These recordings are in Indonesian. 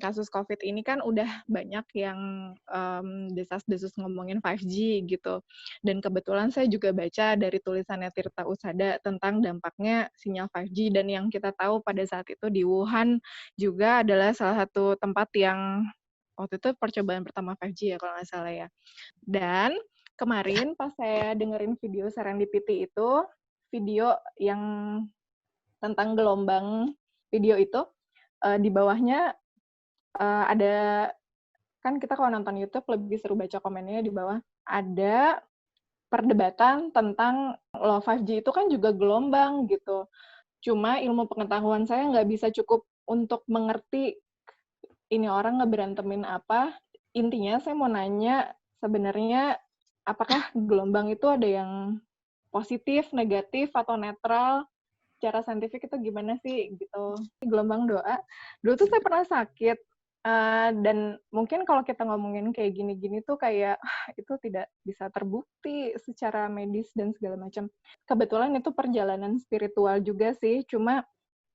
Kasus Covid ini kan udah banyak yang, desas-desus ngomongin 5G gitu. Dan kebetulan saya juga baca dari tulisannya Tirta Usada tentang dampaknya sinyal 5G dan yang kita tahu pada saat itu di Wuhan juga adalah salah satu tempat yang waktu itu percobaan pertama 5G ya kalau nggak salah ya. Dan kemarin pas saya dengerin video Serendipity itu, video yang tentang gelombang video itu, di bawahnya ada kan kita kalau nonton YouTube lebih seru baca komennya di bawah. Ada perdebatan tentang loh 5G itu kan juga gelombang gitu. Cuma ilmu pengetahuan saya nggak bisa cukup untuk mengerti ini orang ngeberantemin apa. Intinya saya mau nanya sebenarnya apakah gelombang itu ada yang positif, negatif, atau netral? Secara saintifik itu gimana sih gitu. Gelombang doa, dulu tuh saya pernah sakit, dan mungkin kalau kita ngomongin kayak gini-gini tuh kayak, itu tidak bisa terbukti secara medis dan segala macam. Kebetulan itu perjalanan spiritual juga sih, cuma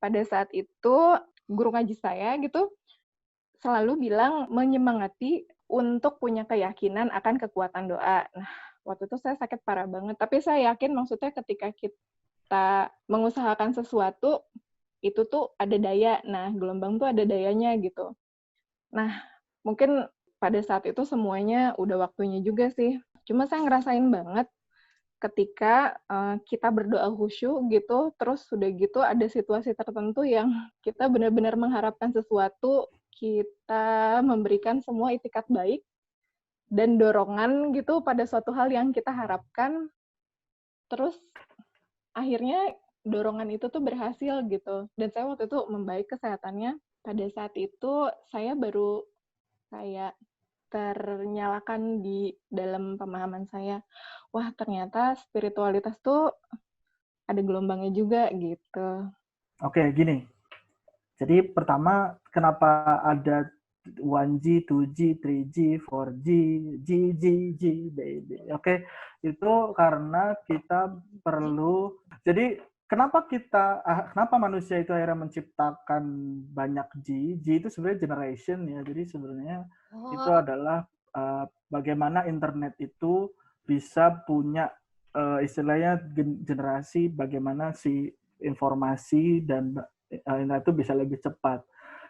pada saat itu guru ngaji saya gitu, selalu bilang menyemangati untuk punya keyakinan akan kekuatan doa. Nah, waktu itu saya sakit parah banget, tapi saya yakin maksudnya ketika kita mengusahakan sesuatu, itu tuh ada daya. Nah, gelombang tuh ada dayanya gitu. Nah, mungkin pada saat itu semuanya udah waktunya juga sih. Cuma saya ngerasain banget ketika kita berdoa khusyuk gitu, terus udah gitu ada situasi tertentu yang kita benar-benar mengharapkan sesuatu, kita memberikan semua itikat baik dan dorongan gitu pada suatu hal yang kita harapkan, terus akhirnya dorongan itu tuh berhasil gitu. Dan saya waktu itu membaik kesehatannya. Pada saat itu saya baru kayak ternyalakan di dalam pemahaman saya, wah ternyata spiritualitas tuh ada gelombangnya juga gitu. Oke, gini. Jadi pertama, kenapa ada 1G, 2G, 3G, 4G, G, G, G, baby. Oke, itu karena kita perlu. Jadi kenapa manusia itu akhirnya menciptakan banyak G? G itu sebenarnya generation ya. Jadi sebenarnya itu Oh, adalah bagaimana internet itu bisa punya istilahnya generasi bagaimana si informasi dan internet itu bisa lebih cepat.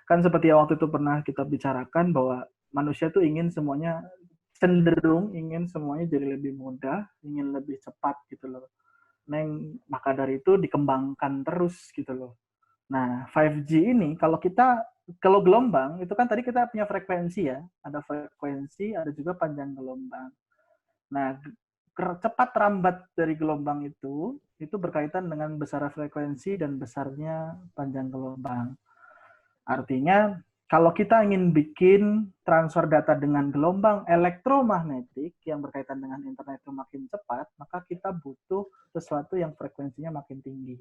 Kan seperti yang waktu itu pernah kita bicarakan bahwa manusia tuh ingin semuanya cenderung ingin semuanya jadi lebih mudah, ingin lebih cepat gitu loh. Neng, maka dari itu dikembangkan terus gitu loh. Nah, 5G ini kalau gelombang itu kan tadi kita punya frekuensi ya, ada frekuensi, ada juga panjang gelombang. Nah, cepat rambat dari gelombang itu berkaitan dengan besar frekuensi dan besarnya panjang gelombang. Artinya, kalau kita ingin bikin transfer data dengan gelombang elektromagnetik yang berkaitan dengan internet itu makin cepat, maka kita butuh sesuatu yang frekuensinya makin tinggi.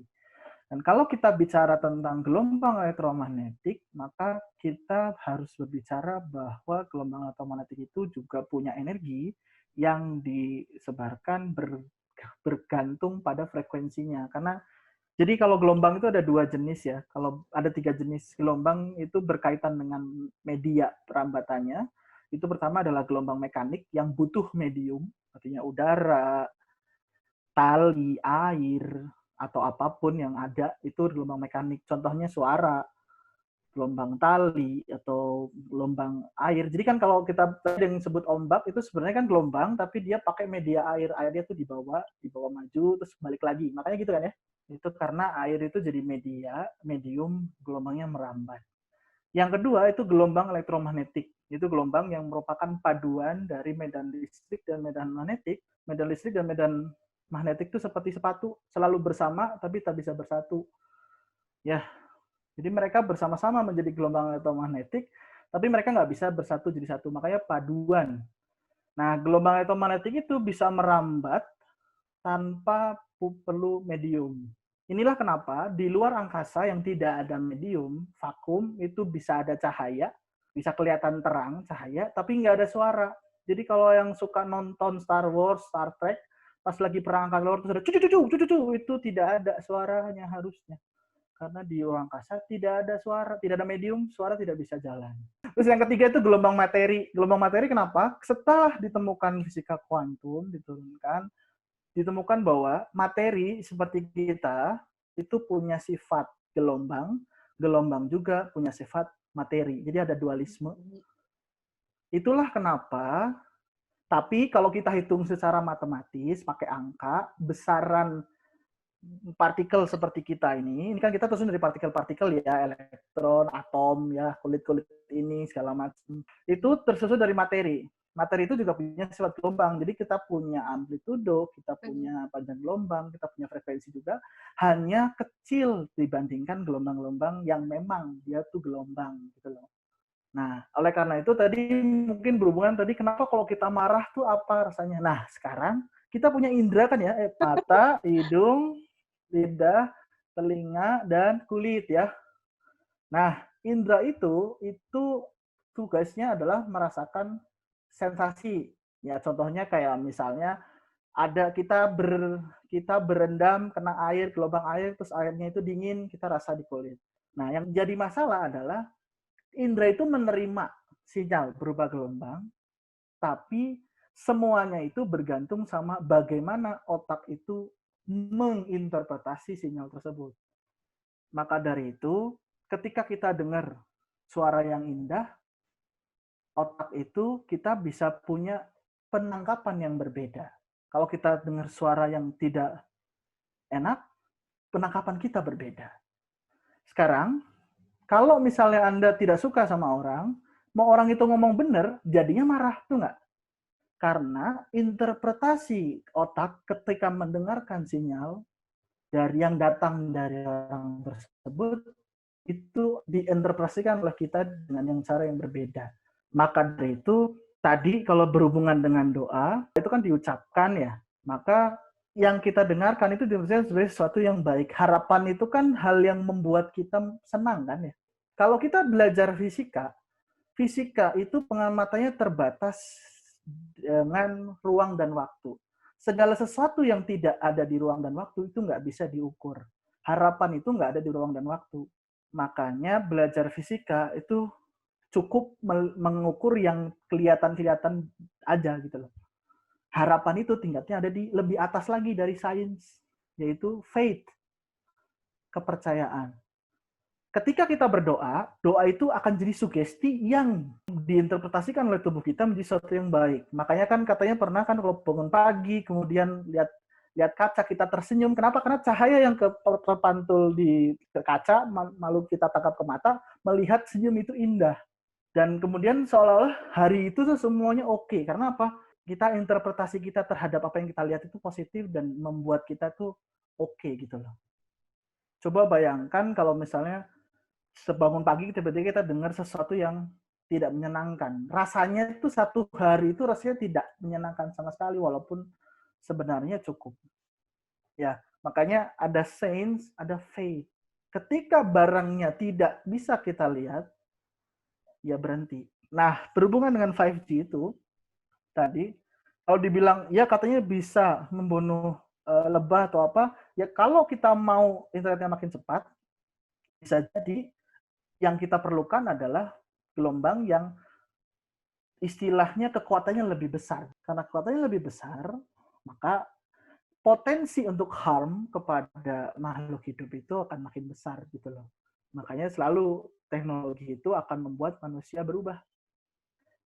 Dan kalau kita bicara tentang gelombang elektromagnetik, maka kita harus berbicara bahwa gelombang elektromagnetik itu juga punya energi yang disebarkan bergantung pada frekuensinya. Karena jadi kalau gelombang itu ada dua jenis ya. Kalau ada tiga jenis gelombang itu berkaitan dengan media perambatannya. Itu pertama adalah gelombang mekanik yang butuh medium, artinya udara, tali, air, atau apapun yang ada itu gelombang mekanik. Contohnya suara, gelombang tali, atau gelombang air. Jadi kan kalau kita yang sebut ombak itu sebenarnya kan gelombang, tapi dia pakai media air. Airnya tuh dibawa maju, terus balik lagi. Makanya gitu kan ya. Itu karena air itu jadi medium, gelombangnya merambat. Yang kedua itu gelombang elektromagnetik. Itu gelombang yang merupakan paduan dari medan listrik dan medan magnetik. Medan listrik dan medan magnetik itu seperti sepatu, selalu bersama tapi tak bisa bersatu. Ya, jadi mereka bersama-sama menjadi gelombang elektromagnetik, tapi mereka nggak bisa bersatu jadi satu. Makanya paduan. Nah, gelombang elektromagnetik itu bisa merambat tanpa perlu medium. Inilah kenapa di luar angkasa yang tidak ada medium, vakum, itu bisa ada cahaya, bisa kelihatan terang cahaya, tapi nggak ada suara. Jadi kalau yang suka nonton Star Wars, Star Trek, pas lagi perang angkasa luar terus ada cucu cucu cucu itu tidak ada suaranya harusnya. Karena di ruang angkasa tidak ada suara, tidak ada medium, suara tidak bisa jalan. Terus yang ketiga itu gelombang materi. Gelombang materi kenapa? Setelah ditemukan fisika kuantum, ditemukan bahwa materi seperti kita itu punya sifat gelombang, gelombang juga punya sifat materi. Jadi ada dualisme. Itulah kenapa, tapi kalau kita hitung secara matematis, pakai angka, besaran partikel seperti kita ini kan kita terus dari partikel-partikel ya, elektron, atom, ya, kulit-kulit ini, segala macam. Itu tersusun dari materi. Materi itu juga punya sifat gelombang. Jadi kita punya amplitudo, kita punya panjang gelombang, kita punya frekuensi juga, hanya kecil dibandingkan gelombang-gelombang yang memang dia tuh gelombang gitu loh. Nah, oleh karena itu tadi mungkin berhubungan tadi kenapa kalau kita marah tuh apa rasanya. Nah, sekarang kita punya indera kan ya, mata, hidung, lidah, telinga, dan kulit ya. Nah, indera itu tugasnya adalah merasakan sensasi. Ya, contohnya kayak misalnya ada kita berendam kena air, gelombang air, terus airnya itu dingin, kita rasa di kulit. Nah, yang jadi masalah adalah indera itu menerima sinyal berupa gelombang, tapi semuanya itu bergantung sama bagaimana otak itu menginterpretasi sinyal tersebut. Maka dari itu, ketika kita dengar suara yang indah, otak itu kita bisa punya penangkapan yang berbeda. Kalau kita dengar suara yang tidak enak, penangkapan kita berbeda. Sekarang, kalau misalnya Anda tidak suka sama orang, mau orang itu ngomong benar, jadinya marah, tuh nggak? Karena interpretasi otak ketika mendengarkan sinyal dari yang datang dari orang tersebut itu diinterpretasikan oleh kita dengan yang cara yang berbeda. Maka dari itu tadi kalau berhubungan dengan doa itu kan diucapkan ya, maka yang kita dengarkan itu sebagai sesuatu yang baik. Harapan itu kan hal yang membuat kita senang kan ya. Kalau kita belajar fisika, fisika itu pengamatannya terbatas dengan ruang dan waktu. Segala sesuatu yang tidak ada di ruang dan waktu itu nggak bisa diukur. Harapan itu nggak ada di ruang dan waktu. Makanya belajar fisika itu cukup mengukur yang kelihatan-kelihatan aja gitu loh. Harapan itu tingkatnya ada di lebih atas lagi dari sains, yaitu faith, kepercayaan. Ketika kita berdoa, doa itu akan jadi sugesti yang diinterpretasikan oleh tubuh kita menjadi sesuatu yang baik. Makanya kan katanya pernah kan kalau bangun pagi, kemudian lihat kaca kita tersenyum. Kenapa? Karena cahaya yang terpantul di kaca, lalu kita tangkap ke mata, melihat senyum itu indah. Dan kemudian seolah-olah hari itu tuh semuanya oke. Karena apa? Kita interpretasi kita terhadap apa yang kita lihat itu positif dan membuat kita tuh oke gitu loh. Coba bayangkan kalau misalnya sebangun pagi tiba-tiba kita dengar sesuatu yang tidak menyenangkan. Rasanya itu satu hari itu rasanya tidak menyenangkan sama sekali walaupun sebenarnya cukup. Ya, makanya ada sains, ada faith. Ketika barangnya tidak bisa kita lihat, ya berhenti. Nah, berhubungan dengan 5G itu tadi, kalau dibilang ya katanya bisa membunuh lebah atau apa, ya kalau kita mau internetnya makin cepat, bisa jadi yang kita perlukan adalah gelombang yang istilahnya kekuatannya lebih besar. Karena kekuatannya lebih besar, maka potensi untuk harm kepada makhluk hidup itu akan makin besar gitu loh. Makanya selalu teknologi itu akan membuat manusia berubah.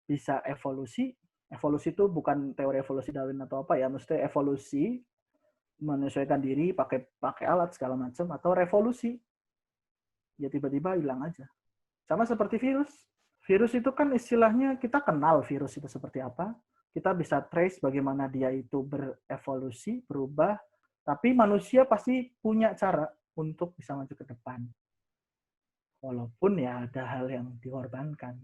Bisa evolusi. Evolusi itu bukan teori evolusi Darwin atau apa ya, mesti evolusi menyesuaikan diri pakai alat segala macam, atau revolusi. Ya tiba-tiba hilang aja. Sama seperti virus. Virus itu kan istilahnya kita kenal virus itu seperti apa. Kita bisa trace bagaimana dia itu berevolusi, berubah. Tapi manusia pasti punya cara untuk bisa maju ke depan. Walaupun ya ada hal yang dikorbankan.